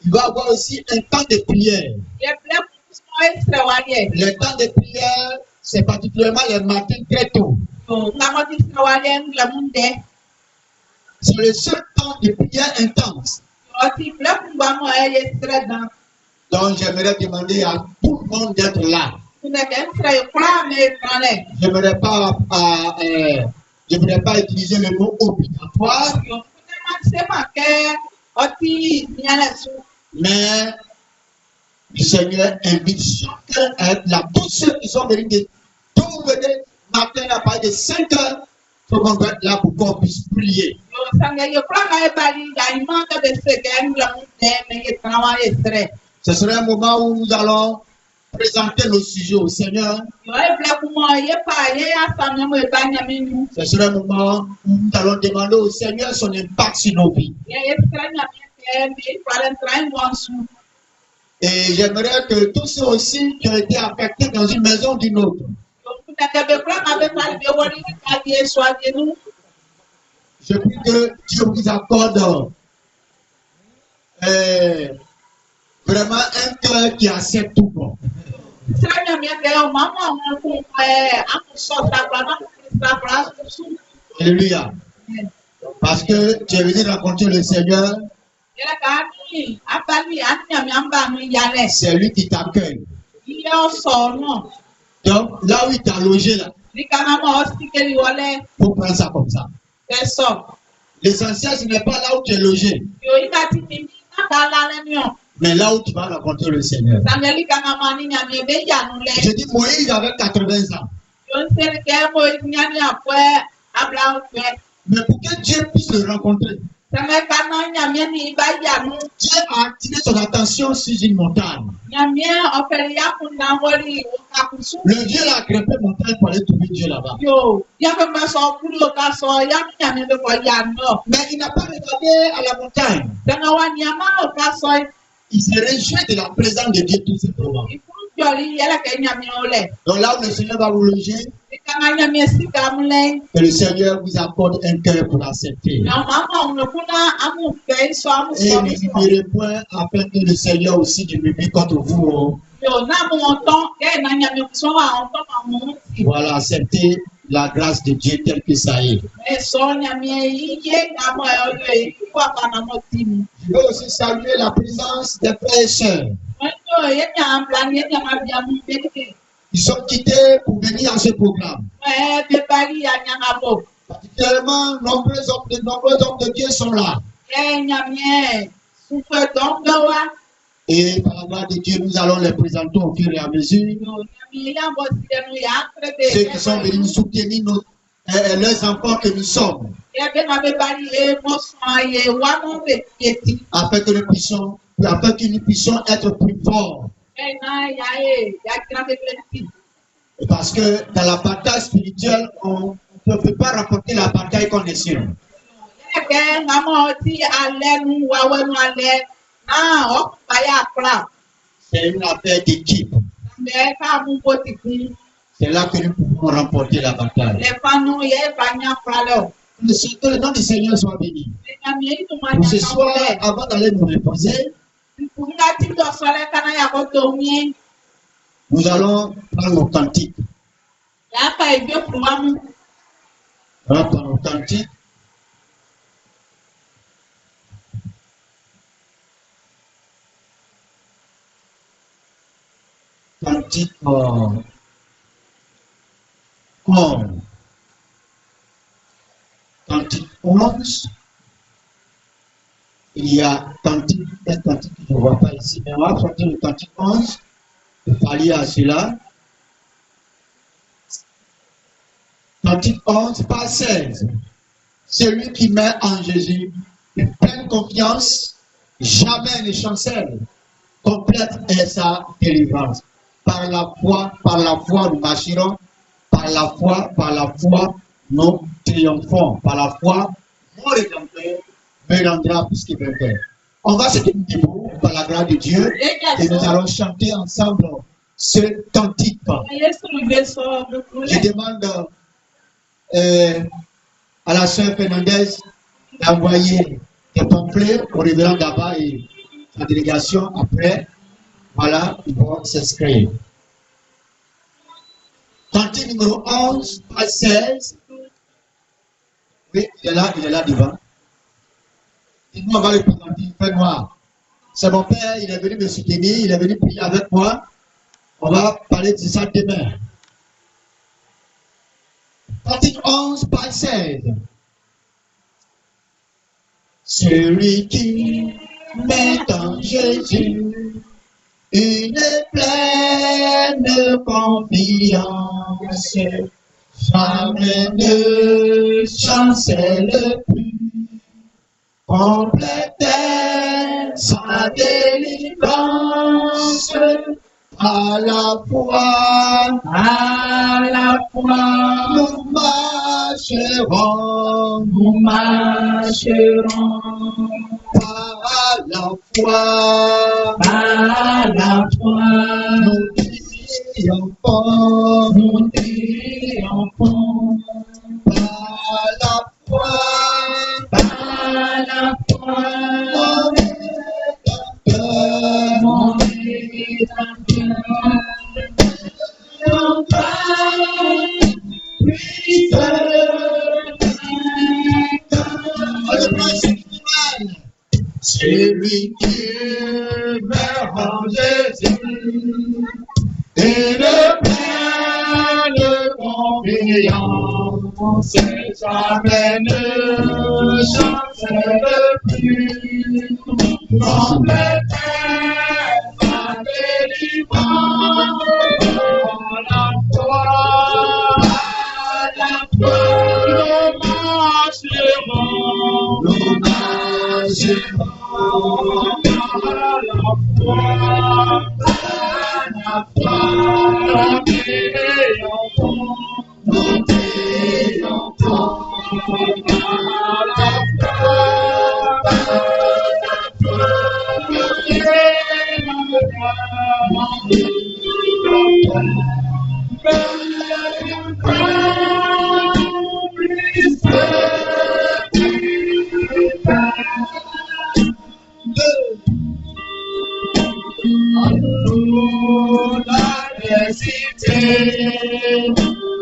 Il va y avoir aussi un temps de prière. Le temps de prière, c'est particulièrement le matin très tôt. C'est le seul temps de prière intense. Donc j'aimerais demander à tout le monde d'être là. Je ne voudrais pas utiliser le mot obligatoire. Mais le Seigneur invite chacun à être là. Tous ceux qui sont venus de tout venir matin à partir de 5 heures, il faut qu'on soit là pour qu'on puisse prier. Ce sera un moment où nous allons présenter nos sujets au Seigneur. Ce sera un moment où nous allons demander au Seigneur son impact sur nos vies. Et j'aimerais que tous ceux aussi qui ont été affectés dans une maison d'une autre, je prie que Dieu vous accorde vraiment un cœur qui accepte tout bon. Alléluia. Parce que tu es venu rencontrer le Seigneur. C'est lui qui t'accueille. Donc, là où il t'a logé, là, il faut prendre ça comme ça. L'essentiel, ce n'est pas là où tu es logé, mais là où tu vas rencontrer le Seigneur. Je dis, Moïse avait 80 ans. Mais pour que Dieu puisse le rencontrer, Dieu a attiré son attention sur une montagne. Le Dieu l'a grimpé montagne pour aller trouver Dieu là-bas. Mais il n'a pas regardé à la montagne. Il se réjouit de la présence de Dieu tout simplement. Donc là où le Seigneur va vous loger, que le Seigneur vous accorde un cœur pour l'accepter. Et ne libérez point afin que le Seigneur aussi diminue contre vous. Voilà, acceptez la grâce de Dieu telle que ça est. Je veux aussi saluer la présence des frères et sœurs. Ils sont quittés pour venir à ce programme. Particulièrement, de nombreux hommes de Dieu sont là. Et par la grâce de Dieu, nous allons les présenter au fur et à mesure. Ceux qui sont venus nous soutenir, leurs enfants que nous sommes. Afin que nous puissions être plus forts. Parce que dans la bataille spirituelle, on ne peut pas rapporter la bataille qu'on est sûr. C'est une affaire d'équipe. C'est là que nous pouvons remporter la bataille. Que le nom du Seigneur soit béni. Pour ce soir, avant d'aller nous reposer, nous allons prendre nos cantiques. On va prendre nos cantiques. Cantique 11. Cantique 11. Il y a un cantique que je ne vois pas ici, mais on va sortir le cantique 11 pour pallier à cela. Cantique 11, pas 16. Celui qui met en Jésus une pleine confiance, jamais ne chancelle. Complète est sa délivrance. Par la foi, nous marcherons. Par la foi, nous triomphons. Par la foi, mon Rédempteur me rendra plus que vainqueur. On va se tenir debout par la grâce de Dieu et nous allons chanter ensemble ce cantique. Je demande à la sœur Fernandez d'envoyer des pamphlets au révérend Daba et la délégation, après, voilà, ils vont s'inscrire. Cantique numéro 11, page 16. Oui, il est là devant. Dites-moi, on va le présenter, il fait noir. C'est mon père, il est venu me soutenir, il est venu prier avec moi. On va parler de ça demain. Cantique 11, page 16. Celui qui met en Jésus une pleine confiance, jamais ne chancelle plus, complète sa délivrance, à la fois, nous marcherons, par la foi, nous triomphons, par la foi, mon Rédempteur, celui qui meurt en Jésus, et le pleine confiance, jamais ne chancelle plus, complète sa délivrance, à la foi, nous marcherons,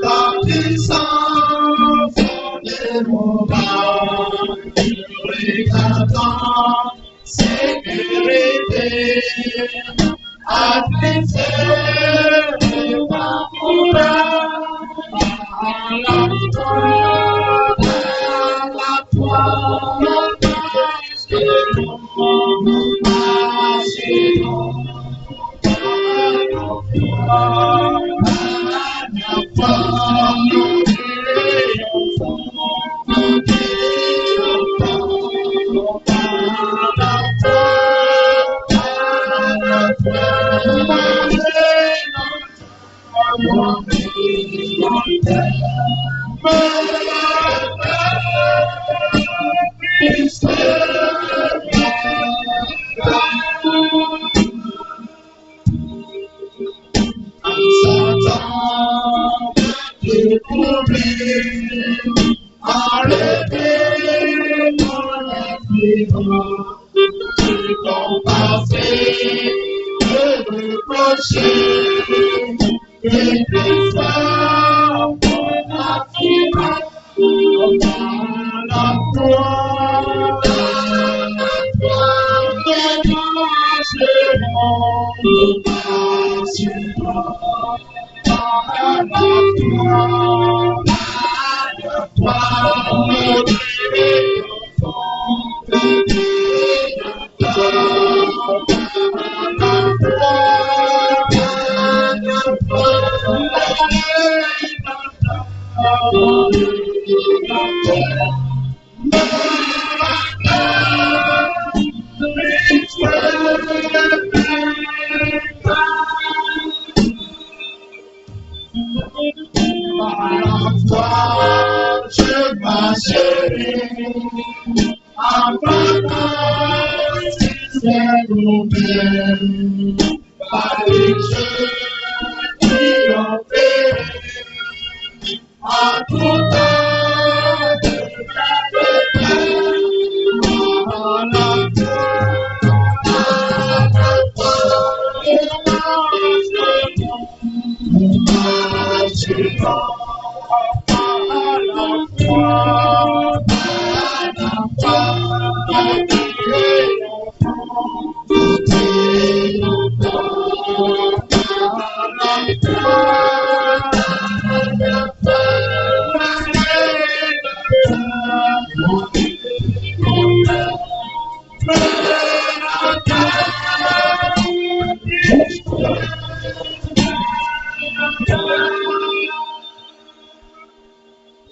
la puissance de mon âme, regardant sécurité, adversaire et temporaire, à la toi, nous marcherons.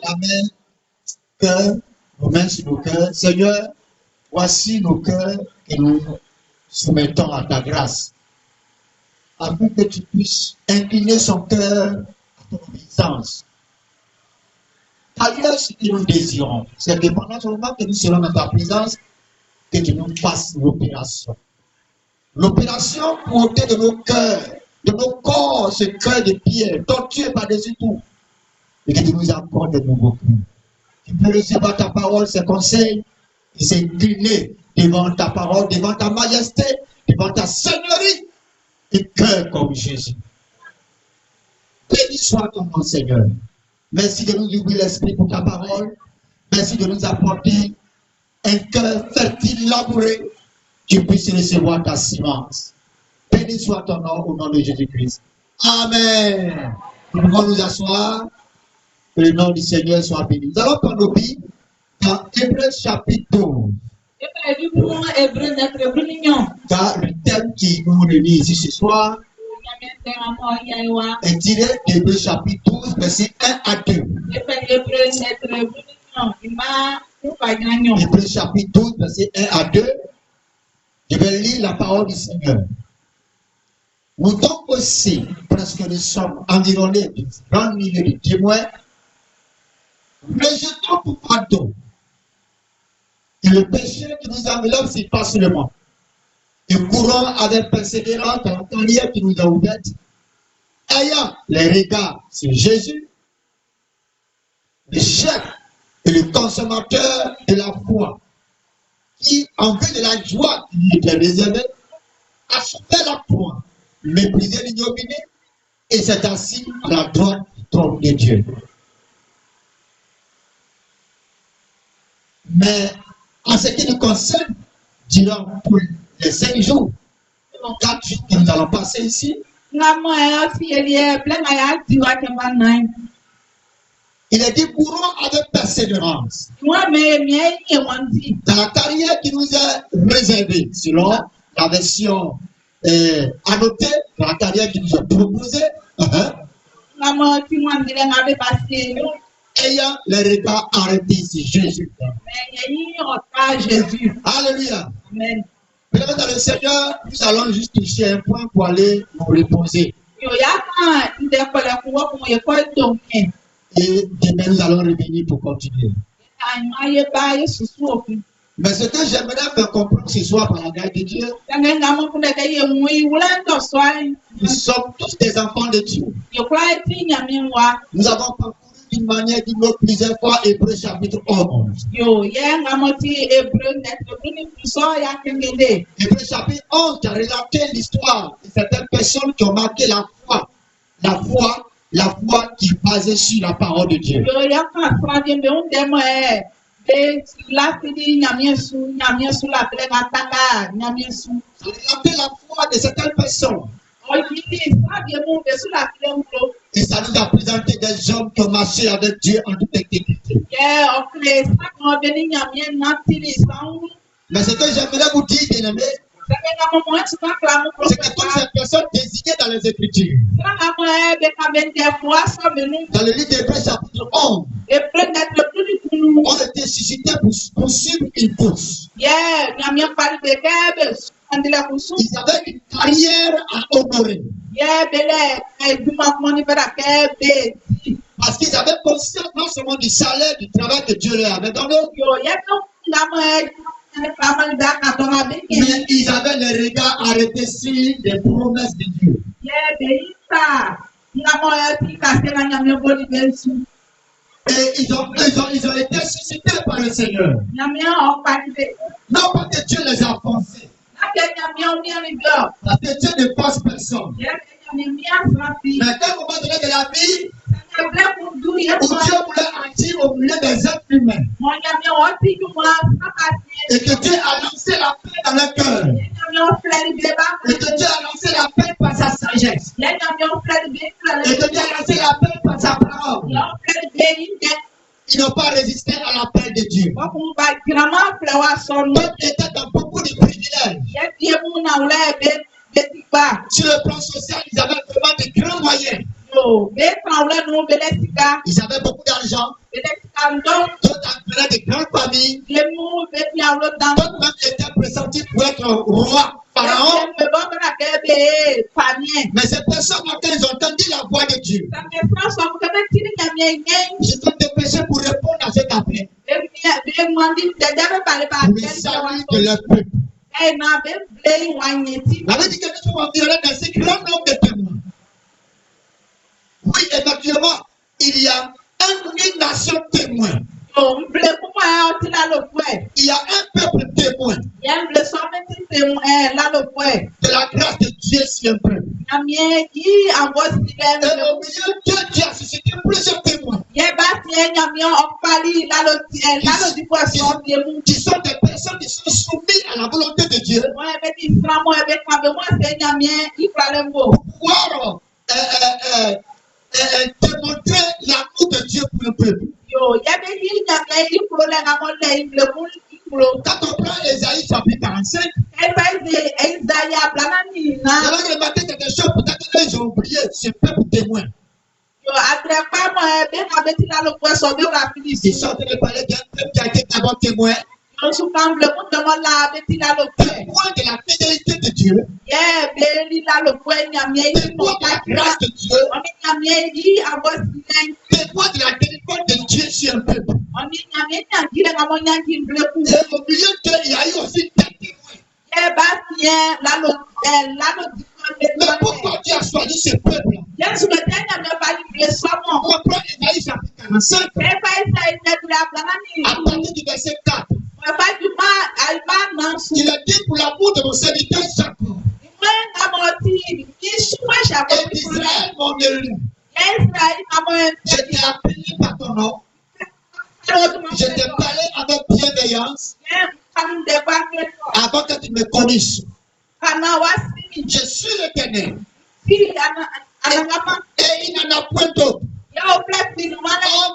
Amen. Cœur, nos mains sur nos cœurs. Seigneur, voici nos cœurs que nous soumettons à ta grâce, afin que tu puisses incliner son cœur à ton obéissance. Ailleurs, ce que nous désirons, c'est que pendant ce moment que nous serons dans ta présence, que tu nous fasses l'opération. L'opération pour ôter de nos cœurs, de nos corps, ce cœur de pierre, torturé par-dessus tout, et que tu nous apportes de nouveaux cœurs. Tu peux recevoir ta parole, ses conseils, et s'incliner devant ta parole, devant ta majesté, devant ta seigneurie, et cœur comme Jésus. Béni soit ton nom, Seigneur. Merci de nous ouvrir l'esprit pour ta parole. Merci de nous apporter un cœur fertile, labouré. Tu puisses recevoir ta semence. Béni soit ton nom au nom de Jésus-Christ. Amen. Nous pouvons nous asseoir. Que le nom du Seigneur soit béni. Nous allons prendre nos Bibles dans Hébreux chapitre 12. Car le thème qui nous réunit ici ce soir est tiré d'Hébreux chapitre 12, versets 1 à 2. Hébreux chapitre 12, versets 1 à 2. Je vais lire la parole du Seigneur. Nous donc aussi, parce que nous sommes environnés d'une grande milieu de témoins, rejetons pour pardon. Et le péché qui nous enveloppe si facilement. Et courons avec persévérance dans la carrière qui nous a ouverte, ayant les regards sur Jésus, le chef et le consommateur de la foi, qui, en vue de la joie qui lui était réservée, a souffert la croix, méprisé l'ignominie et s'est assis à la droite du trône de Dieu. Mais en ce qui nous concerne, durant tous les 5 jours, 4 jours que nous allons passer ici, il est dit courons avec persévérance dans la carrière qui nous est réservée, selon la version annotée, dans la carrière qui nous est proposée. Ayant les regards arrêtés sur Jésus. Alléluia. Amen. Dans le Seigneur, nous allons juste toucher un point pour aller nous reposer. Et demain, nous allons revenir pour continuer. Mais ce que j'aimerais faire comprendre ce soir par la grâce de Dieu, nous sommes tous des enfants de Dieu. Nous avons parcouru d'une manière d'une autre plusieurs fois Hébreux chapitre 11. Hébreux chapitre 11 qui a relaté l'histoire de certaines personnes qui ont marqué la foi qui est basée sur la parole de Dieu. Relater la foi de certaines personnes. Et ça nous a présenté des hommes qui ont marché avec Dieu en toute intégrité. Mais ce que j'aimerais vous dire, bien-aimés, c'est que toutes ces personnes désignées dans les Écritures, dans le livre d'Hébreux chapitre 11, ont été suscités pour suivre une course. Ils avaient une carrière à honorer. Parce qu'ils avaient conscience non seulement du salaire, du travail que Dieu leur avait donné, mais ils avaient les regards arrêtés sur les promesses de Dieu. Et ils ont été suscités par le Seigneur. Non pas que Dieu les a forcés. Parce que Dieu ne force personne. Mais à un moment donné de la vie, Où Dieu voulait agir au milieu des êtres humains. Et que Dieu a lancé la paix dans leur cœur. Et que Dieu a lancé la paix par sa sagesse. Et que Dieu a lancé la paix par sa parole. Ils n'ont pas résisté à l'appel de Dieu. D'autres étaient dans beaucoup de privilèges. Sur le plan social, ils avaient vraiment de grands moyens. Ils avaient beaucoup d'argent. D'autres avaient de grandes familles. D'autres même étaient pressentis pour être roi, pharaon. Mais ces personnes, quand ils ont entendu la voix de Dieu, ils se sont dépêchés pour répondre à cet appel. Pour le salut de leur peuple. La veut dire que nous sommes environnés d'un si grand nombre de témoins. Oui, effectivement, il y a une nation témoin. Il y a un peuple témoin de la grâce de Dieu sur un peuple. Et au milieu de Dieu a suscité plusieurs témoins. Qui sont des personnes qui sont soumises à la volonté de Dieu. Pour pouvoir démontrer l'amour de Dieu pour le peuple. Quand on prend Ésaïe chapitre 45, on va remarquer quelque chose, peut-être qu'ils ont oublié ce peuple témoin. Ils sont en train de parler d'un peuple qui a été d'abord témoin. Témoin de la fidélité de Dieu. Témoin de la grâce de Dieu. Témoin de la délivrance de Dieu sur un peuple. Et au milieu d'eux, il y a eu aussi des témoins. Mais pourquoi Dieu a choisi ce peuple? On reprend Ésaïe chapitre 45. À partir du verset 4. Il a dit pour l'amour de mon serviteur Jacob. Et d'Israël mon élu. Je t'ai appelé par ton nom. Je t'ai parlé avec bienveillance avant que tu me connaisses. Je suis l'Éternel. Et il n'en a point d'autre. En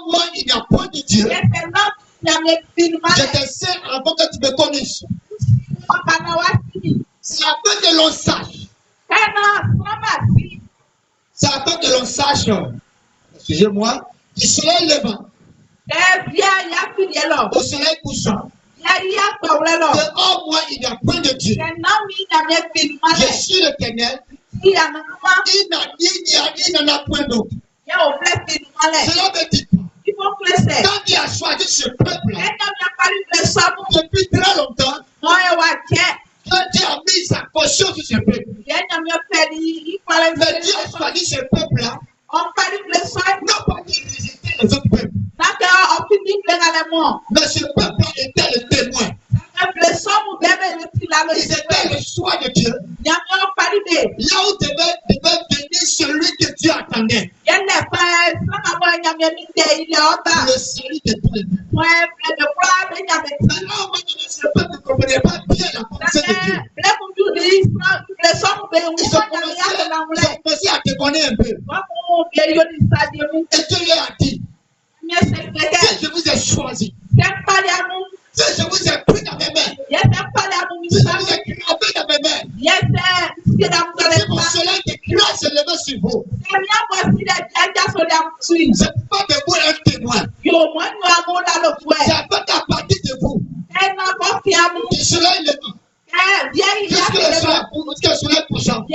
moi, il n'y a point de Dieu. Je te sais avant que tu me connaisses. C'est afin que l'on sache. C'est afin que l'on sache. Excusez-moi. Du soleil levant au soleil couchant. Que en moi, il n'y a point de Dieu. Je suis l'Éternel. Il n'en a point d'autre. Cela veut dire quand il a choisi ce peuple depuis très longtemps, quand Dieu a mis sa caution sur ce peuple, mais Dieu a choisi ce peuple-là, non pas qu'il résister les autres peuples, mais ce peuple était le témoin. Ils étaient le choix de Dieu. Là où devait venir celui que Dieu attendait. Le salut de tous les peuples. Maintenant, ce peuple ne comprenait pas bien la pensée de Dieu. Ils ont commencé à déconner un peu. Et Dieu leur a dit, si je vous ai choisi, si je vous ai pris dans mes mains, si je vous ai gravé dans mes mains, si mon soleil de grâce se levait sur vous, c'est pas de vous un témoin. C'est afin qu'à partir de vous, du soleil levant, jusqu'à le soleil couchant,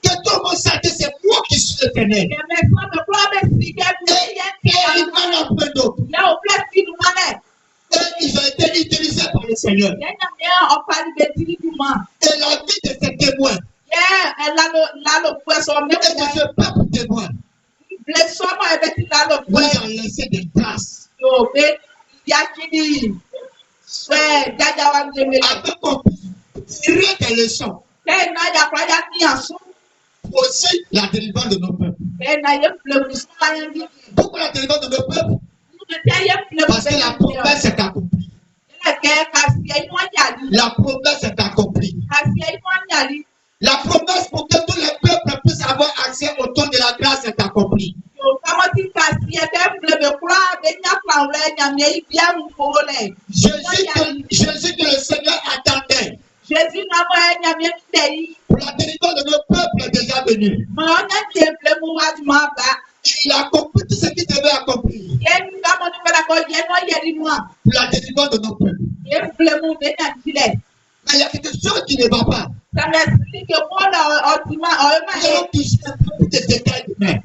que tout le monde sache que c'est moi qui suis l'Éternel. Et il n'en a point d'autre. Et ils ont été utilisés par le Seigneur. Et la vie de ces témoins et de ce peuple témoin nous a laissé des traces. Afin qu'on puisse tirer des leçons. Aussi la délivrance de nos peuples. Pourquoi la délivrance de nos peuples? Parce que la promesse est accomplie. La promesse est accomplie. La promesse pour que tous les peuples puissent avoir accès au trône de la grâce est accomplie. Jésus que le Seigneur attendait. Pour la délivrance de nos peuples est déjà venu. Il a accompli tout ce qu'il devait accomplir. Pour la délivrance de nos peuples. Mais il y a quelque chose qui ne va pas. Nous allons toucher un peu plus de détails demain.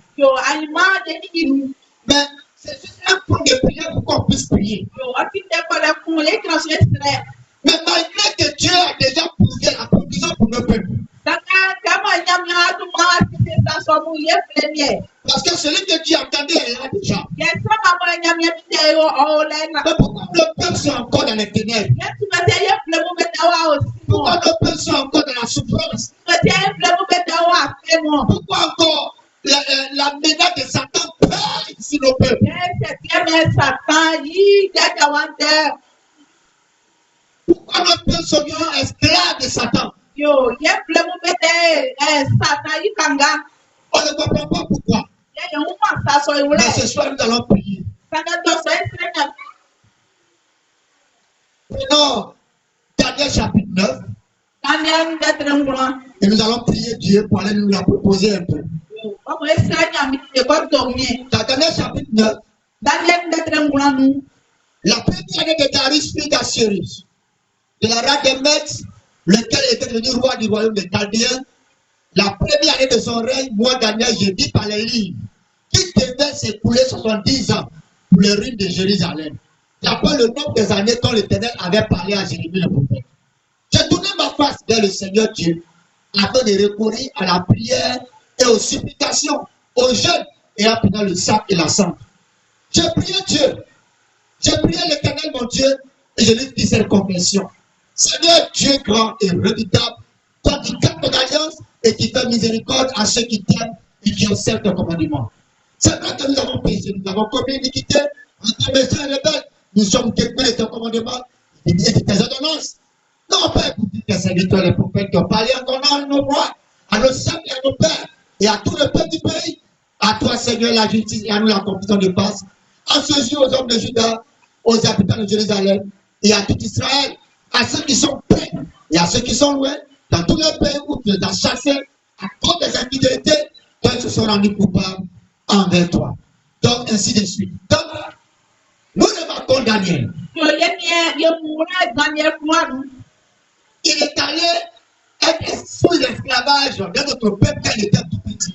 Mais c'est juste un point de prière pour qu'on puisse prier. Mais malgré que Dieu a déjà prouvé la provision pour nos peuples. Parce que celui que Dieu attendait est là déjà. Mais pourquoi nos peuples sont encore dans les ténèbres? Pourquoi nos peuples sont encore dans la souffrance? Pourquoi encore la menace de Satan pèse sur nos peuples? Pourquoi nos peuples sont esclaves de Satan? On ne comprend pas pourquoi. Mais ce soir, nous allons prier. Prenons Daniel chapitre 9. Et nous allons prier Dieu pour aller nous la proposer un peu. Dans Daniel chapitre 9. La première année de Darius fils d'Assyrus, de la reine de Mèdes, lequel était devenu roi du royaume des Chaldéens, la première année de son règne, moi Daniel, j'ai dit par les livres, qu'il devait s'écouler 70 ans pour le ruine de Jérusalem. D'après le nombre des années dont l'Éternel avait parlé à Jérémie le prophète. J'ai tourné ma face vers le Seigneur Dieu afin de recourir à la prière et aux supplications, aux jeûnes et en prenant le sac et la cendre. J'ai prié Dieu. J'ai prié l'Éternel mon Dieu et je lui dis cette confession. Seigneur Dieu grand et redoutable, toi qui gardes ton alliance et qui fais miséricorde à ceux qui t'aiment et qui observent ton commandement. C'est vrai que nous avons péché, nous avons commis l'iniquité, entre méchants et rebelles, nous sommes dégoûtés de ton commandement et de tes ordonnances. Nous n'avons pas écouté tes serviteurs, les prophètes qui ont parlé en ton nom à nos rois, à nos saints et à nos pères, et à tout le peuple du pays. À toi, Seigneur, la justice et à nous la compétition de passe. En ce jour, aux hommes de Juda, aux habitants de Jérusalem et à tout Israël, à ceux qui sont près et à ceux qui sont loin, dans tous les pays où tu les as chassés, à cause des infidélités, toi, ils se sont rendus coupables envers toi. Donc, ainsi de suite. Donc, nous remarquons Daniel. Il est allé être sous l'esclavage de notre peuple quand il était tout petit.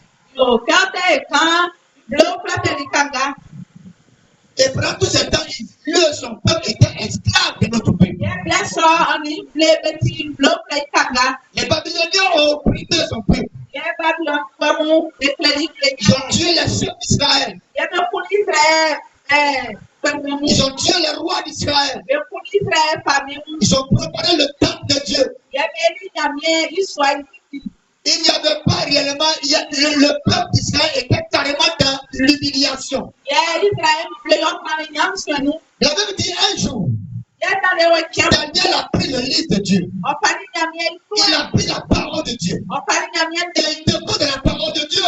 Et pendant tout ce temps, son peuple était esclave de notre peuple. Les Babyloniens ont opprimé son peuple. Ils ont tué les chefs d'Israël. Ils ont tué les rois d'Israël. Ils ont préparé le temple de Dieu. Il n'y avait pas réellement, le peuple d'Israël était carrément dans l'humiliation. Il avait dit un jour, Daniel a pris le livre de Dieu. Il a pris la parole de Dieu. Et il dépend de la parole de Dieu.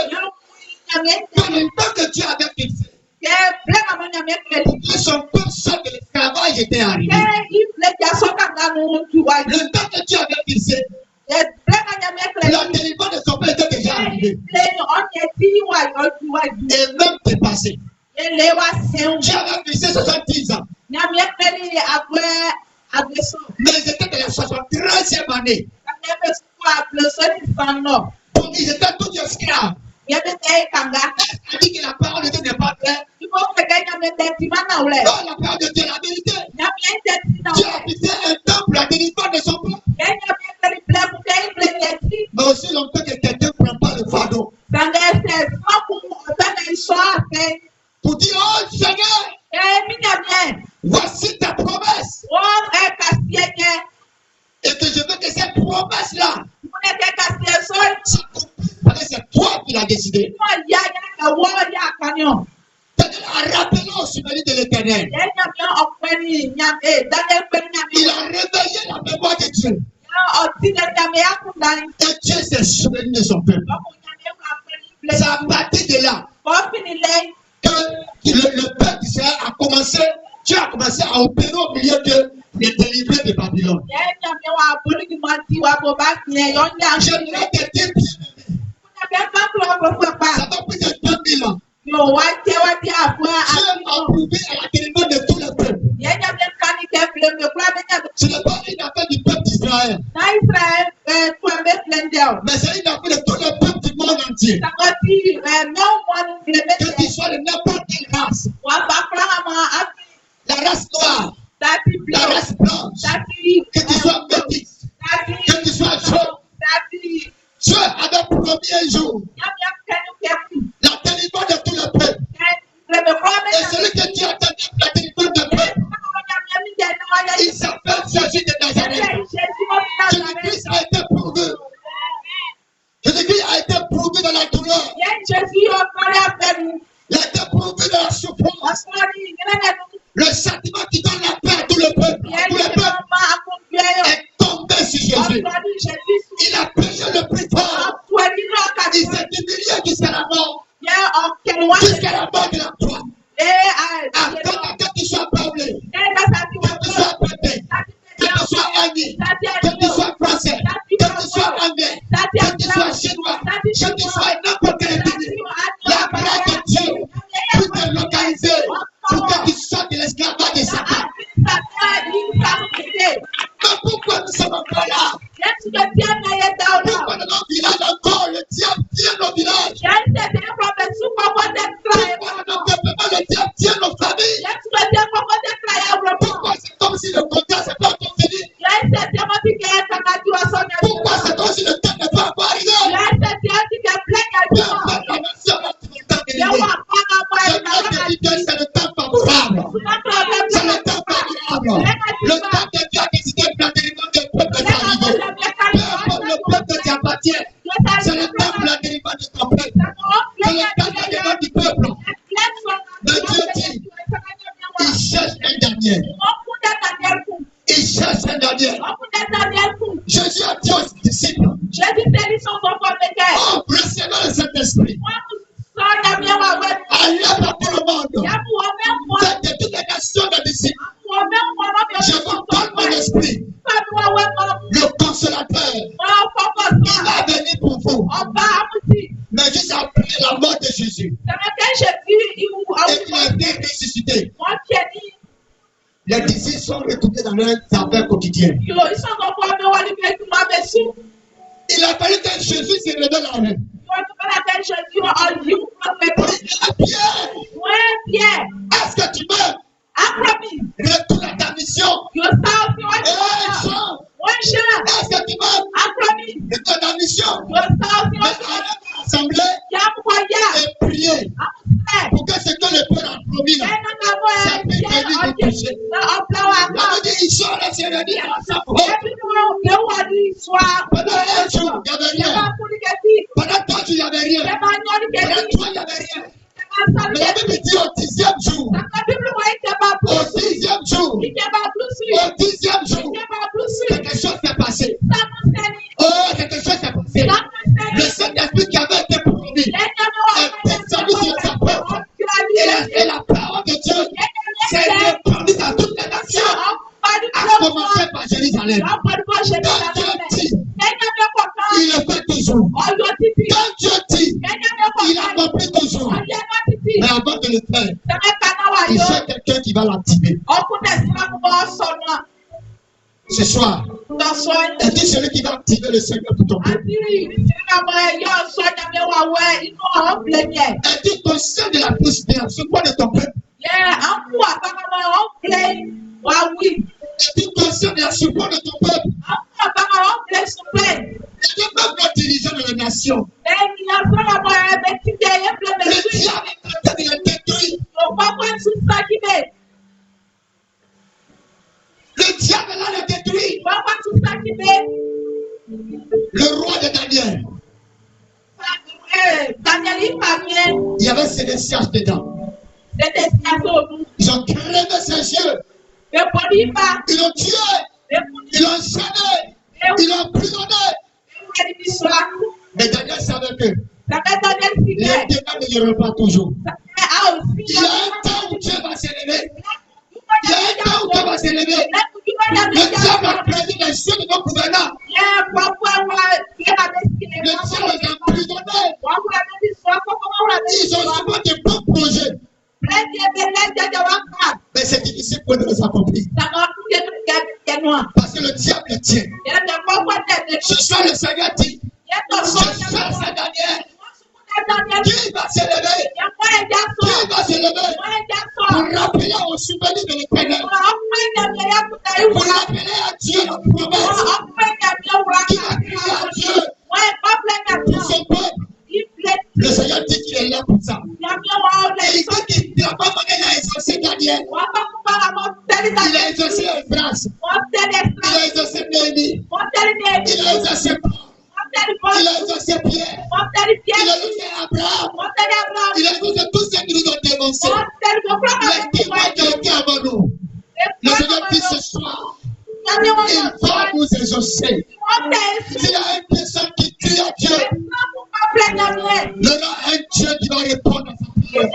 Dans le temps que Dieu avait fixé. Pour que son peuple sorte de l'esclavage était arrivé. Le temps que Dieu avait fixé. La délivrance de son peuple était déjà arrivée. Et même dépassé. Dieu avait fixé 70 ans. Mais ils étaient dans la 73e année. Donc ils étaient tous esclaves. Il a dit que la parole de Dieu n'est pas vraie. Non, la parole de Dieu est la vérité. Dieu a fixé un temps pour la délivrance de son peuple. Mais aussi longtemps que quelqu'un ne prend pas le fardeau. Pour dire, oh Seigneur, voici ta promesse. Et que je veux que cette promesse-là, parce que c'est toi qui l'as décidé. C'est-à-dire en rappelant au souvenir de l'Éternel. Il a réveillé la mémoire de Dieu. Et Dieu s'est souvenu de son peuple. C'est à partir de là que le peuple d'Israël a commencé, Dieu a commencé à opérer au milieu de les délivrés de Babylone. J'aimerais te dire, ça va plus de 2000 ans. Dieu a prouvé à la délivrance de tout le peuple. Ce n'est pas une affaire du peuple d'Israël, mais c'est une affaire de tout le peuple du monde entier. Que tu sois de n'importe quelle race, la race noire, la race blanche, que tu sois métis, que tu sois jaune, Dieu avait promis un jour la délivrance de tout le peuple. Et celui que Dieu attendait pour la délivrance du peuple, il s'appelle Jésus de Nazareth. Jésus-Christ a été prouvé. Jésus-Christ a été prouvé dans la douleur. Il a été prouvé dans la souffrance. Le sentiment qui donne la paix à tout le peuple, est tombé sur Jésus. Il a payé le prix fort. Il s'est humilié jusqu'à la mort. Jusqu'à la mort de la croix. Attends que tu sois parlé, que tu sois pété, que tu sois ami, que tu sois français, que tu sois anglais, que tu sois chinois, que tu sois n'importe quel pays. La grâce de Dieu peut te localiser pour que tu sortes de l'esclavage de Satan. Mais pourquoi nous sommes encore là? Pourquoi dans nos villages encore le diable tient nos villages? Pourquoi dans nos peuplements le diable tient nos familles? Pourquoi c'est comme si le contrat n'est pas encore fini? Pourquoi c'est comme si le temps n'est pas encore arrivé? Pourquoi la nation a tout le temps délivré? C'est le temps favorable. C'est le temps favorable. Le temps que Dieu a décidé de la délivrance du peuple est arrivé. Peu importe le peuple qui appartient, c'est le temps pour la délivrance de ton peuple. C'est le temps de la délivrance du peuple. Mais Dieu dit, il cherche un dernier. Il cherche un dernier. Jésus a dit aux disciples, oh, recevez le Saint-Esprit. Allez par tout le monde. Faites de toutes les nations des disciples. Je vous donne mon esprit. Le consolateur. Il va venir pour vous. Mais juste après la mort de Jésus, et qu'il a été ressuscité, les disciples sont retournés dans leurs affaires quotidiennes. Il a fallu que Jésus se révèle en eux. Pierre, est-ce que tu veux retourner à ta mission? Jean, est-ce que tu veux retourner à ta mission? Mais allez rassembler et prier pour que ce que le Père a promis là, ça puisse venir vous toucher. La dit, ils sont là, c'est réunis à sa porte. Pendant un jour, il n'y avait rien. Pendant 3 jours, il n'y avait rien. Pendant 3, il n'y avait rien. Mais la Bible dit au 10e jour. Au 10e jour. Au 10e jour. Quelque chose s'est passé. Oh, quelque chose s'est passé. Le Saint-Esprit qui avait été promis est descendu sur sa porte. Il a fait la parole de Dieu. C'est répandu dans toutes les nations. À commencer par Jérusalem. Quand Dieu dit, il le fait toujours. Quand Dieu dit, il accomplit toujours. Mais avant de le faire, il faut quelqu'un qui va l'activer. Ce soir, est-ce celui qui va activer le Seigneur pour ton peuple? Es-tu conscient de la prospérité sur quoi de ton peuple? Es-tu conscient de la support de ton peuple? Es-tu même dirigeant de la nation? Le diable est en train de le détruire. Le diable là le détruit. Le roi de Daniel. Il y avait ses sièges dedans. Ils ont crevé ses yeux. Ils l'ont tué. Ils l'ont enchaîné. Ils l'ont emprisonné. Mais Daniel savait que les ténèbres ne dureront pas toujours. Il y a un temps où Dieu va s'élever. Il y a un temps où Dieu va s'élever. Le diable a prévu les cieux de nos gouvernants. Le diable les a emprisonnés. Ils ont souvent des bons projets. Mais c'est difficile pour nous de les accomplir. Parce que le diable tient. Ce soir, le Seigneur dit, ce soir, c'est Daniel. Qui va s'élever? Qui va s'élever? Pour rappeler au souvenir de l'Éternel. Pour rappeler à Dieu la promesse. Qui va crier à Dieu pour son peuple. Le Seigneur dit qu'il est là pour ça. Et il dit qu'il n'a pas demandé à exaucer Daniel. Il a exaucé Ephras. Il a exaucé Néhémie. Il a exaucé Paul. Il a exaucé Pierre. Il a exaucé Abraham. Il a exaucé tous ceux qui nous ont dénoncés. Les témoins qui étaient avant nous. Le Seigneur dit ce soir, il va nous exaucer. S'il y a une personne qui crie à Dieu, il y aura un Dieu qui va répondre à sa prière.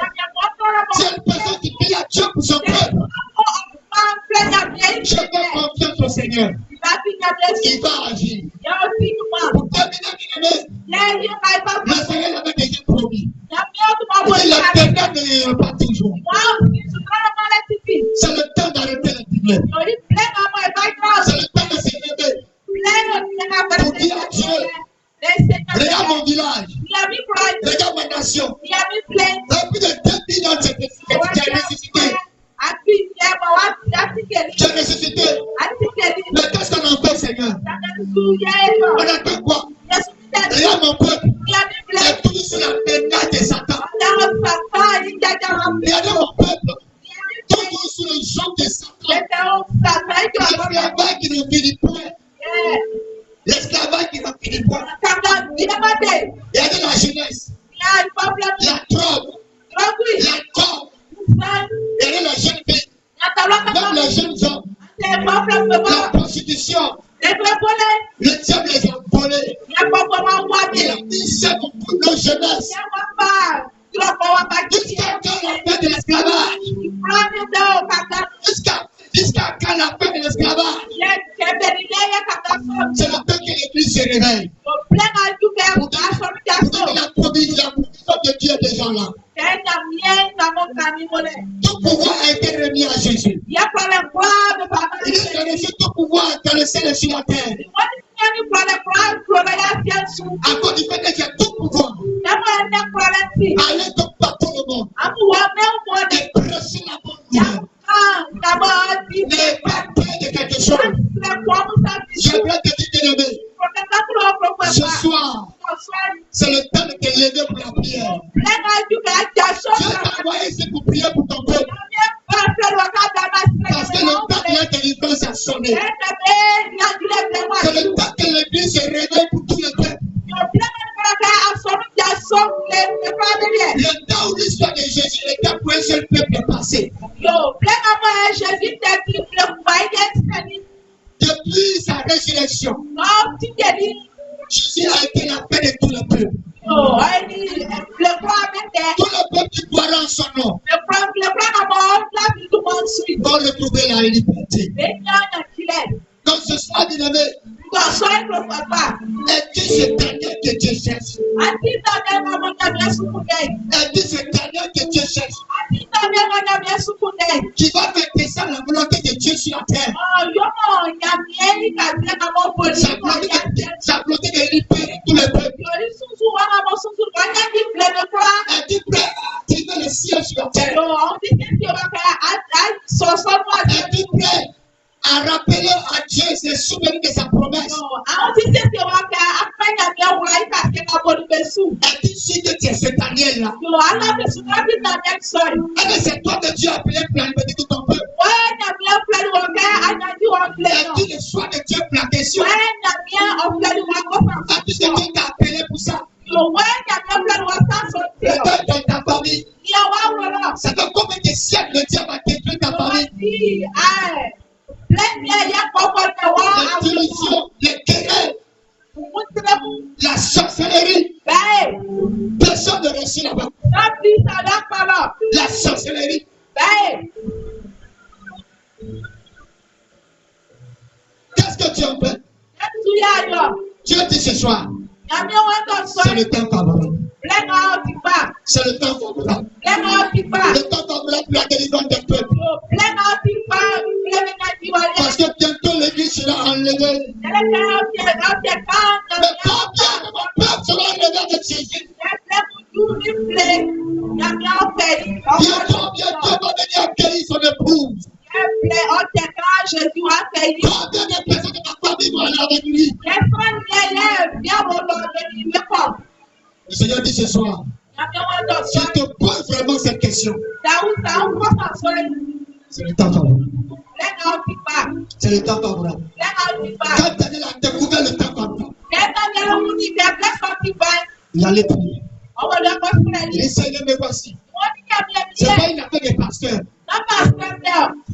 S'il y a une personne qui crie à Dieu pour son peuple, je fais confiance au Seigneur. Il va agir. Pour terminer, le Seigneur l'avait déjà promis. Les ténèbres ne iront pas toujours. C'est le temps d'arrêter les ténèbres. C'est le temps de s'élever. Pour dire à Dieu, regarde mon village, regarde ma nation. Depuis de 2 millions de j'ai ressuscité. J'ai ressuscité. Mais qu'est-ce qu'on en fait, Seigneur? On a fait quoi? Regarde mon peuple. C'est tout sur la menace de Satan. Regardez mon peuple. Toujours sous le joug de Satan. L'esclavage qui ne finit point. L'esclavage qui ne finit point. Regardez la jeunesse. La drogue. L'alcool. Regardez la jeune fille. Même les jeunes hommes. La prostitution. Le diable les a volés. Il a mis ça beaucoup de nos jeunesse. Jusqu'à quand la fin de l'esclavage? Jusqu'à quand la fin de l'esclavage? C'est le temps que l'Église se réveille. Pour donner la provision de Dieu des gens là. Tout pouvoir a été remis à Jésus. Il a reçu tout pouvoir dans le ciel et sur la terre. À cause du fait que j'ai tout pouvoir. Allez donc partout le monde. Et prêchez la bonne nouvelle. N'ayez pas peur de quelque chose. J'aimerais te dire, bien-aimé, ce soir, c'est le temps de te lever pour la prière. Dieu t'a envoyé ici pour prier pour ton peuple. Parce que le temps de la délivrance a sonné. C'est le temps que l'Église se réveille pour tout le peuple. Le temps où l'histoire de Jésus était pour un seul peuple est passé. Depuis sa résurrection, Jésus a été la paix de tout le peuple. Tout le peuple qui croira en son nom vont retrouver la liberté. Donc ce soir, bien-aimé, est-il ce Daniel que Dieu cherche? Est-il ce Daniel que Dieu cherche? Qui va faire descendre la volonté de Dieu sur la terre. Sa volonté de libérer tout le peuple. Est-il prêt à activer le ciel sur la terre? Est-il prêt à rappeler à Dieu ses souvenirs de sa promesse? Est-il sûr que tu es ce Daniel-là? Est-ce que c'est toi que Dieu a appelé pour alimenter tout ton peuple? Est-il le choix de Dieu pour la question? Est-ce que Dieu t'a appelé pour ça? Dieu dit ce soir, c'est le temps favorable. C'est le temps favorable. Le temps favorable pour la délivrance des peuples. Parce que bientôt l'église sera enlevée. Mais combien de mon peuple sera enlevé de Jésus? Bientôt, Dieu va venir accueillir son épouse. Combien de personnes de ma famille vont aller avec lui? Le Seigneur dit ce soir, si je te pose vraiment cette question, c'est le temps favorable. C'est le temps favorable. Quand Daniel a découvert le temps favorable, il allait prier. Il essayait de me voici. C'est pas une affaire des pasteurs.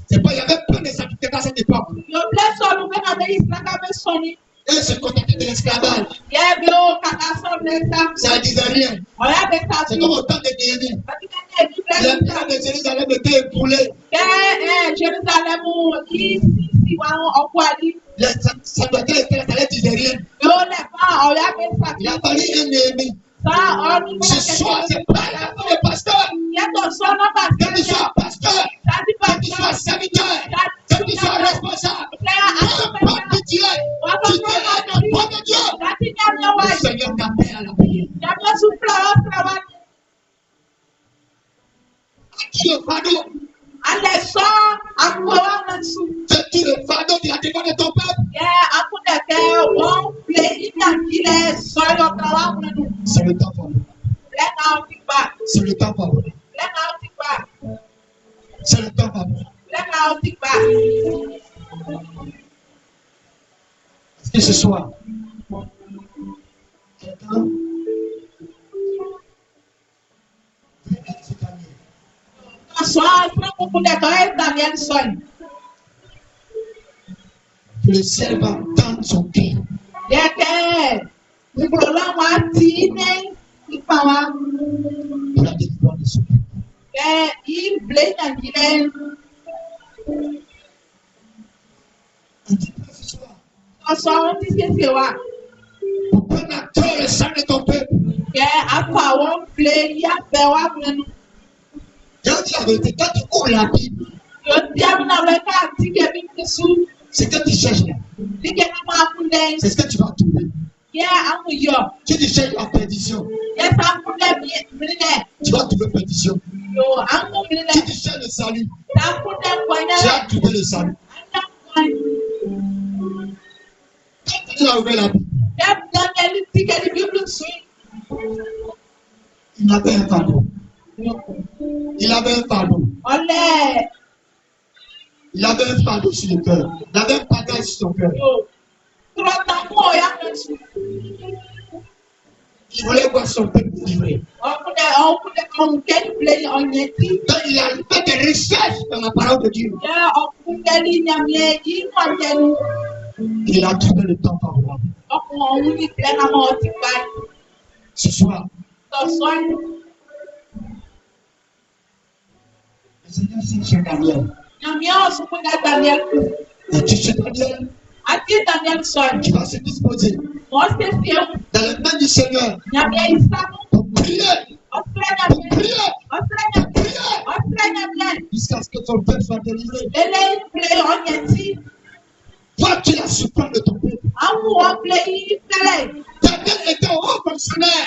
C'est pas, il y avait peu de sacrifices à cette époque. Et se contenter de l'esclavage. Ça ne disait rien. C'est comme au temps de Néhémie. L'empire de Jérusalem était écoulé. Ça doit être que ça ne disait rien. Il a fallu un Néhémie. Ce soir, c'est pas la fin des pasteurs. Que tu sois pasteur, que tu sois serviteur, que tu sois responsable, peu importe qui tu es un enfant de Dieu. Le Seigneur t'appelle à la prière. As-tu le fardeau? C'est-tu le fardeau de la défense de ton peuple? C'est le temps favorable. C'est le temps favorable. C'est le temps favorable. Est-ce que ce soir, quelqu'un que le ciel va tendre son cœur. Pour la délivrance de son peuple. Pour prendre à cœur le sang de ton peuple. J'ai dit la vérité, quand tu ouvres la Bible, c'est que tu cherches là. C'est ce que tu vas trouver. Si tu cherches la perdition, tu vas trouver perdition. Si tu cherches le salut, tu vas trouver le salut. Quand tu as ouvert la Bible, il avait un fardeau. Il avait un fardeau. Il avait un fardeau sur le cœur. Il avait un bagage sur son cœur. Il voulait voir son peuple livré. Donc il a fait des recherches dans la parole de Dieu. Il a trouvé le temps favorable. Ce soir, le Seigneur cherche Daniel. Et tu sais Daniel, tu vas se disposer dans les mains du Seigneur pour prier, jusqu'à ce que ton peuple soit délivré. Toi, tu la souffrance de ton peuple. Daniel était un haut fonctionnaire.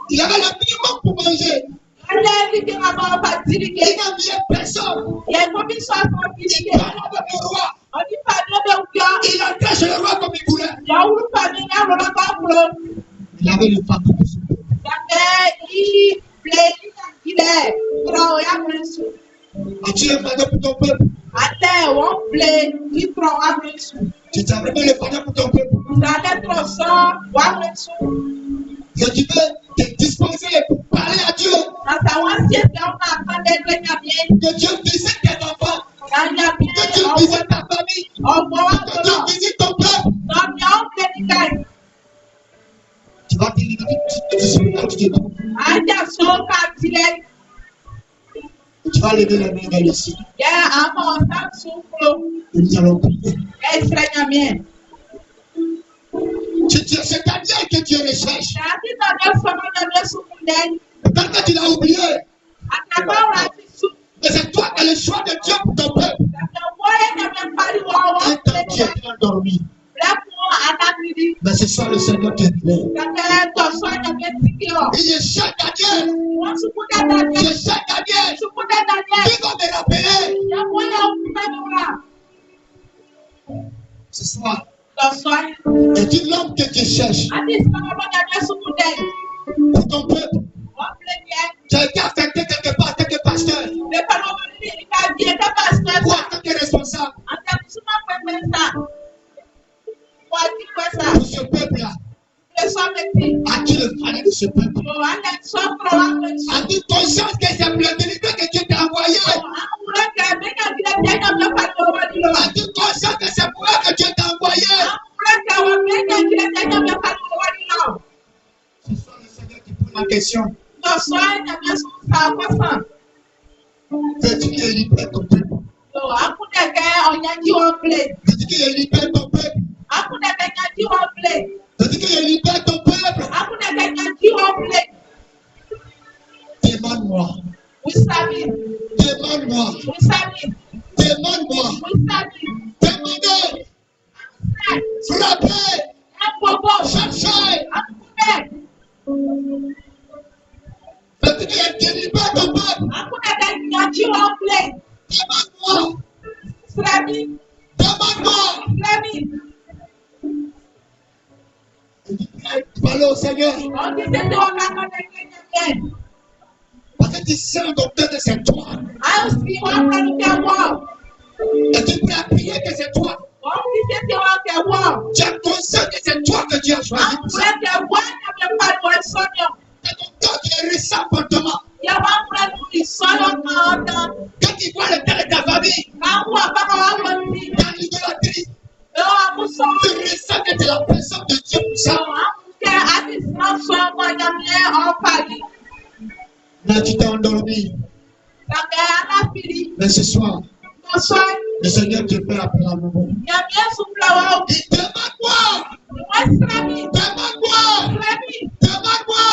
Il avait le minimum pour manger. Il n'enviait personne. Il parlait avec le roi. Il entrait chez le roi comme il voulait. Il avait le fardeau de son peuple. As-tu le fardeau pour ton peuple? Tu t'as vraiment le fardeau pour ton peuple? Et tu veux te disposer pour parler à Dieu. Que Dieu visite tes enfants. Que Dieu visite ta famille. Que Dieu visite ton peuple. Tu vas te livrer tout de suite quand tu te trouves. Tu vas lever les mains vers le ciel. Et nous allons prier. C'est Daniel que Dieu recherche. Peut-être que tu l'as oublié. Mais c'est toi qui as le choix de Dieu pour ton peuple. Un temps tu es endormi. Mais ce soir le Seigneur te réveille. Et je cherche Daniel. Je cherche Daniel. Qui va me rappeler? Ce soir. Es-tu l'homme que tu cherches pour ton peuple? Tu as été affecté quelque part, quelque pasteur. Ou en tant que responsable. Pour ce peuple-là. As-tu le fardeau de ce peuple? As-tu conscience que c'est le délivré que Dieu t'a envoyé? As-tu conscience que c'est pour eux que Dieu t'a envoyé? Ce soir, le Seigneur qui pose la question. Veux-tu qu'il libère ton peuple? Veux-tu qu'il libère ton peuple? Veux-tu qu'il libère ton peuple? Demande-moi. Demande-moi. Demande-moi. Demandez. Frappez. Cherchez. Veux-tu qu'il libère ton peuple? Demande-moi. Demande-moi. Parlez au Seigneur. Parce que tu sais le docteur que c'est toi. Et tu peux appuyer que c'est toi. Tu as conscience que c'est toi que Dieu a choisi pour ça. C'est ton corps qui ressent fortement. Quand tu vois le temps de ta famille, dans l'idolâtrie, tu ressens que tu es la personne de Dieu pour ça. Là, tu t'es endormi. Mais ce soir, le Seigneur te fait appeler à nouveau. Il dit, demande-moi. Demande-moi. Demande-moi.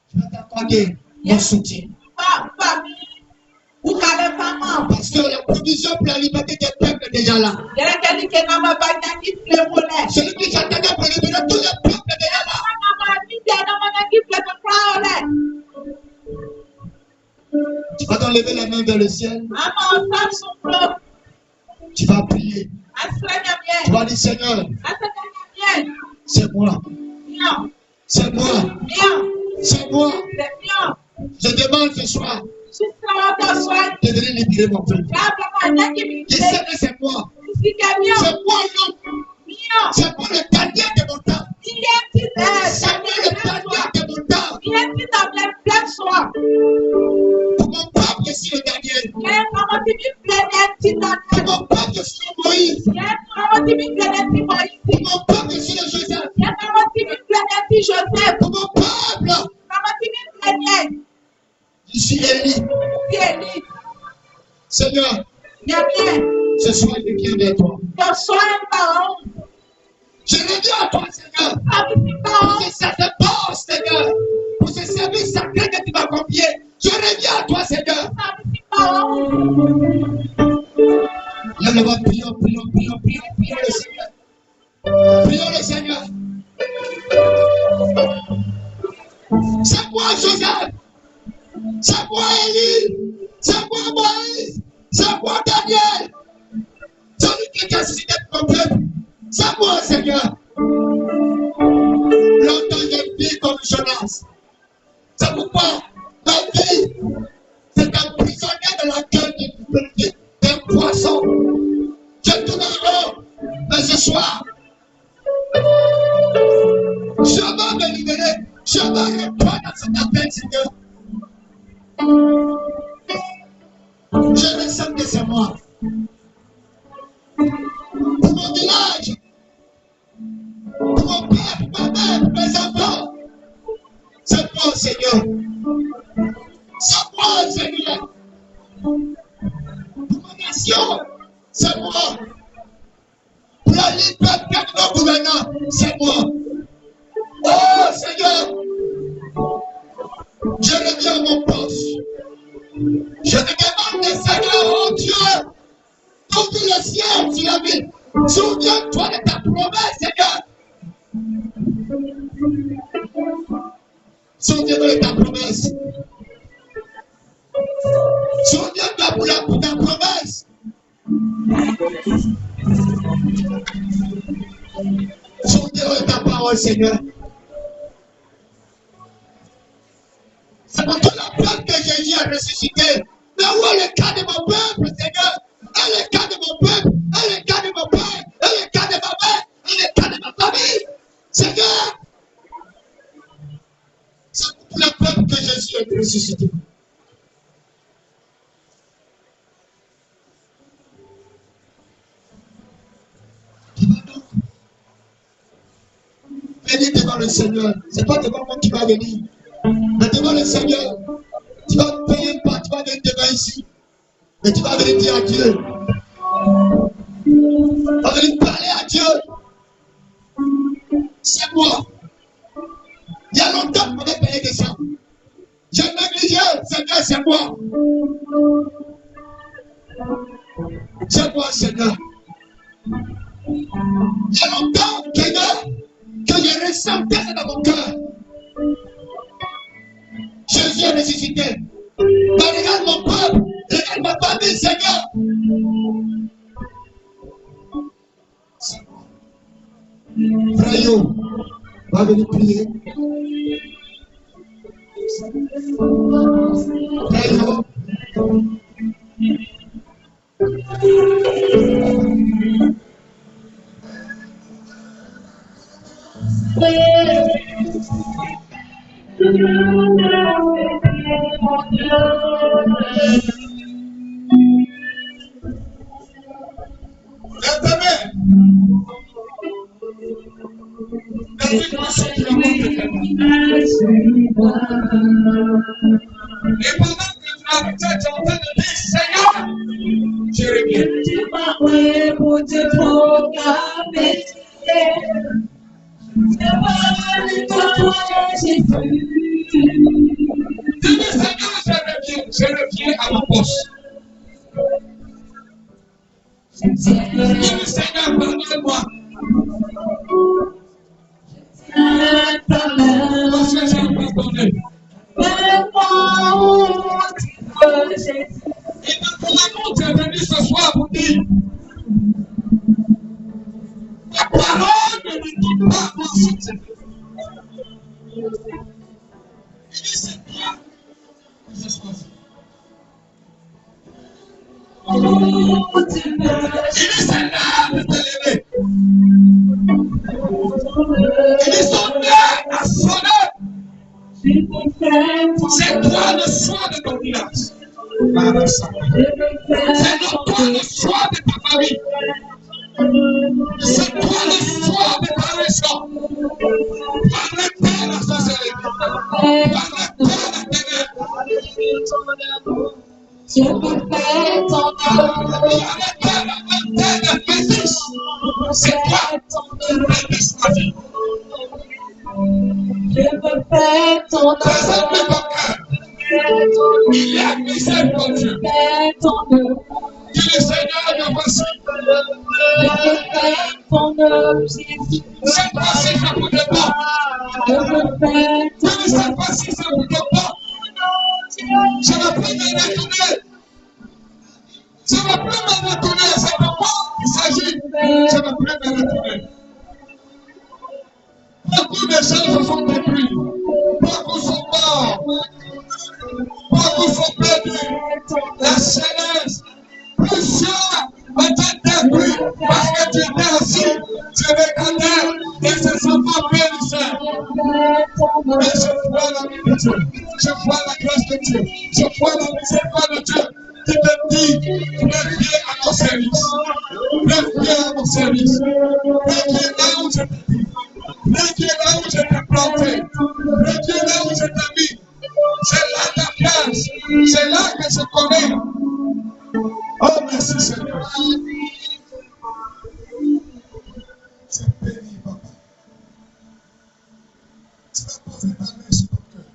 Je vais t'accorder mon soutien. Parce que la provision pour la liberté des peuples est déjà là. Celui qui s'attendait pour libérer tous les peuples est déjà là. Tu vas t'enlever la main vers le ciel. Tu vas prier. Tu vas dire, Seigneur, c'est moi. C'est moi. C'est moi. Je demande ce soir de venir libérer mon peuple. Je sais que c'est moi. C'est moi l'homme. C'est moi le gardien de mon temps. C'est moi le gardien de mon temps. Pour mon peuple, je suis le gardien. Pour mon peuple, je suis le Moïse. Pour mon peuple, je suis le Joseph. Pour mon peuple, je suis Élie. Seigneur, ce soir, je viens vers toi. Je reviens à toi, Seigneur. Pour ce sacerdoce, Seigneur. Pour ce service sacré que tu m'as confié. Je reviens à toi, Seigneur. Lève-le-moi, prions le Seigneur. Prions le Seigneur. C'est moi, Joseph. C'est moi, Élie. C'est moi, Moïse. C'est moi, Daniel. Celui qui a suscité mon peuple. C'est moi, Seigneur. Longtemps j'ai vécu comme Jonas. C'est pourquoi ma vie, c'est un prisonnier de la gueule d'un poisson. Je tourne en rond. Mais ce soir, je vais me libérer. Je vais répondre à cet appel, Seigneur. Je ressens que c'est moi. Pour mon village, pour mon père, pour ma mère, pour mes enfants. C'est moi, Seigneur. C'est moi, Seigneur. Pour ma nation, c'est moi. Pour la liberté Jésus. Souviens-toi de ta promesse, Seigneur. Souviens-toi de ta promesse. Souviens-toi pour ta promesse. Souviens-toi de ta parole, Seigneur. C'est pour toi la preuve que Jésus a ressuscité. Mais où est le cas de mon peuple, Seigneur? Et le cas de mon peuple, et le cas de mon père, et le cas de ma mère, et le cas de ma famille. Seigneur, c'est pour la preuve que Jésus est ressuscité. Venez devant le Seigneur. Ce n'est pas devant moi qui va venir. Mais devant le Seigneur, tu vas payer pas, tu vas venir devant ici. Mais tu vas venir dire à Dieu. Tu vas venir parler à Dieu. C'est moi. Il y a longtemps qu'on a payé des gens. J'ai négligé, Seigneur, c'est moi. C'est moi, Seigneur. Il y a longtemps, Seigneur, que je ressentais ça dans mon cœur. Jésus est ressuscité. Mais regarde mon peuple, regarde ma famille, Seigneur. Frère Yo, va venir prier. Frère Yo. Et pendant que tu as peut-être en train de dire, Seigneur, je reviens. Tu m'as pour te proclamer. Dis, Seigneur, je reviens à mon poste. Dis, Seigneur, pardonne-moi. Parce que j'ai pardonné. Et naturellement, tu es venu ce soir pour dire, la parole ne me donne pas mon soutien. Il dit, c'est toi que j'ai choisi. Il dit, c'est l'heure de t'élever. Il dit, son heure a sonné. C'est toi le choix de ton village. C'est toi le choix de ta famille. C'est toi le choix de ta région. Par le Père la sorcellerie. Par le Père la ténèbres. Je peux faire ton œuvre. Par le Père la fétiche. C'est toi qui as choisi. Je peux faire ton œuvre. Présente ton cœur. Il est miséricordieux. Dis le Seigneur, me voici. Cette fois-ci, ça ne vous donne pas. Dis cette fois-ci, ça ne vous donne pas. Je ne peux plus me retourner. Je ne peux plus me retourner. C'est de moi qu'il s'agit. Je ne peux plus me retourner. Beaucoup de gens se sont détruits. Beaucoup sont morts. Beaucoup sont perdus. La jeunesse, plusieurs ont été détruits parce que tu étais assis. Tu regardais et ces enfants périssaient. Mais je vois la vie de Dieu. Je vois la grâce de Dieu. Je vois la miséricorde de Dieu qui te dit, reviens à mon service. Reviens à mon service. Reviens là où je t'ai dit. Reviens là où je t'ai planté. Reviens là où je t'ai mis. C'est là ta place. C'est là que je connais. Oh, merci Seigneur. C'est béni, papa. Tu vas poser ta main sur ton cœur.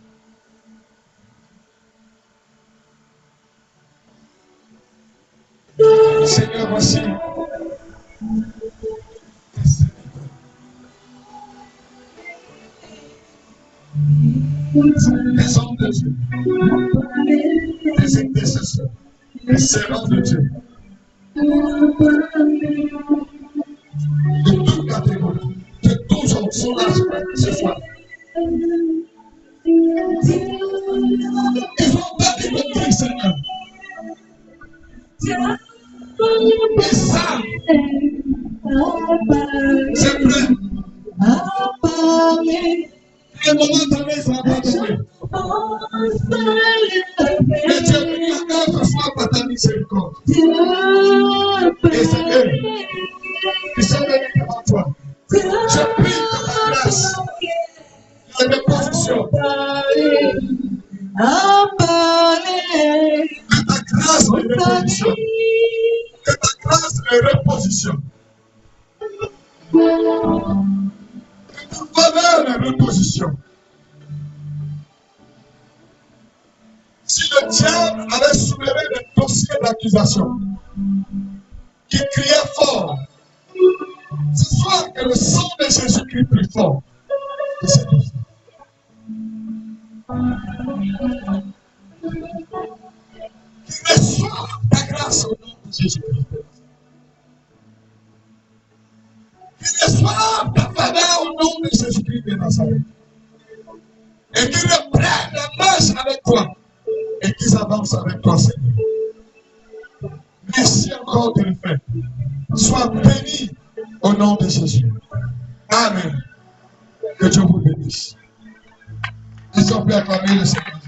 Seigneur, voici. des hommes de Dieu, des intercesseurs, des servants de Dieu, de toute catégorie, de tous hommes sont là ce soir. Ils ont battu le cri, Seigneur. Ils savent. C'est vrai. Le moment donné, ils sont abandonnés. Mais tu es venu encore une fois par ta miséricorde. Et c'est eux qui sont venus devant toi. Je prie que ta grâce, la déposition, que ta grâce de reposition, que ta grâce de reposition, que ta faveur de reposition. Si le diable avait soulevé des dossiers d'accusation qui criaient fort, ce soir que le sang de Jésus crie plus fort que ces dossiers. Qu'il reçoive ta grâce au nom de Jésus-Christ. Qu'il reçoive ta faveur au nom de Jésus-Christ de Nazareth. Et qu'il reprenne la marche avec toi. Et qu'ils avancent avec toi, Seigneur. Merci encore de le faire. Sois béni au nom de Jésus. Amen. Que Dieu vous bénisse. Ils ont pu acclamer le Seigneur.